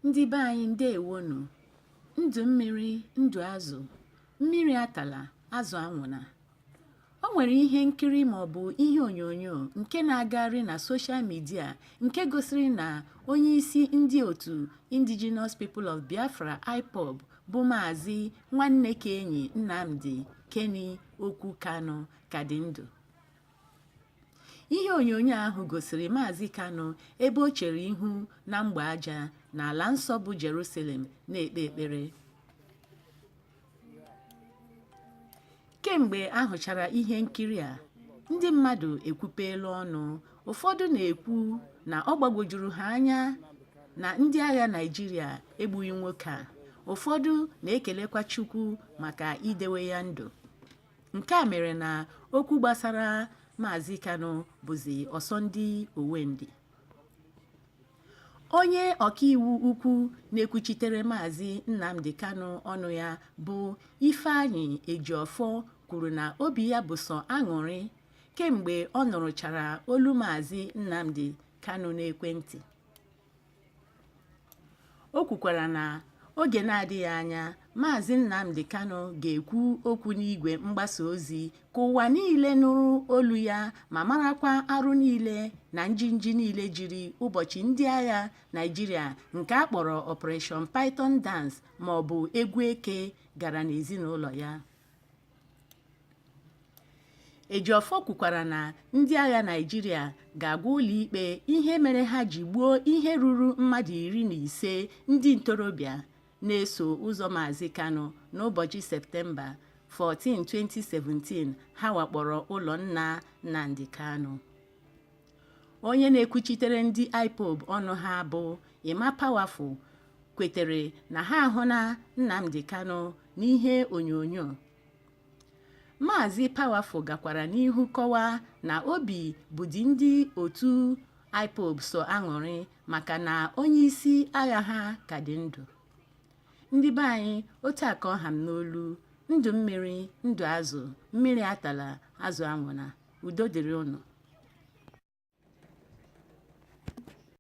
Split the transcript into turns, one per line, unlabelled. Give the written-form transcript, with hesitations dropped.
Ndị be anyị ndewonu. Ndụ mmiri, ndụ azụ, mmiri atala, azụ anwụna. O nwere ihe nkiri maọbụ ihe onyonyo nke na-agagharị na soshal midia nke gosiri na onye isi ndị otu Indigenous People of Biafra IPOB bụ Maazị Nwanne Kenyi Nnamdi Keni Okwu Kanu ka dị ndụ. Ihe onyonyo ahụ gosiri Maazị Kanu ebe o chere ihu na mgbe aja n'ala nsọ bụ Jerusalem na-ekpe ekpere. Kemgbe ahụchara ihe nkiri a, ndị mmadụ ekwupeela ọnụ. Ụfọdụ na-ekwu na ọ gbagwojuru ha anya na ndị agha Naịjirịa egbughị nwoke a. Ụfọdụ na-ekelekwa Chukwu maka idewe ya ndụ. Nke a mere na okwu gbasara Maazị Kanu bụzi ọsọ ndị Owendị. Onye ọkaiwu ukwu na-ekwuchitere Maazị Nnamdi Kanu ọnụ ya bụ Ifeanyị Ejiofor kwuru na obi ya bụ sọ aṅụrị kemgbe ọ nụrụchara olu Maazị Nnamdi Kanu n'ekwentị. O kwukwara na oge na-adịghị anya Maazị Nnamdi Kanu ga-ekwu okwu n'igwe mgbasa ozi ka ụwa niile nụrụ olu ya ma marakwa arụ niile na njinji niile jiri ụbọchị ndị agha Naịjirịa nke a kpọrọ Operation Python Dance ma ọ bụ egwu eke gara n'ezinụlọ ya. Ejiofor kwukwara na ndị agha Naịjirịa ga-agwa ụlọikpe ihe mere ha ji gbuo ihe ruru mmadụ 15 ndị ntorobịa na-eso ụzọ Maazị Kanu n'ụbọchị Septemba 14, 2017 ha wakpọrọ ụlọ nna Nnamdi Kanu. Onye na-ekwuchitere ndị IPOB ọnụ ha bụ Emma Powerful kwetere na ha ahụ na Nnamdi Kanu n'ihe onyonyo. Maazị Powerful gakwara n'ihu kọwaa na obi bụdị ndị otu IPOB so aṅụrị maka na onye isi agha ha ka dị ndụ. Ndị be anyị, otu aka ọha m n'olu, ndụ mmiri, ndụ azụ, mmiri atala, azụ anwụna. Udo dịrị unu.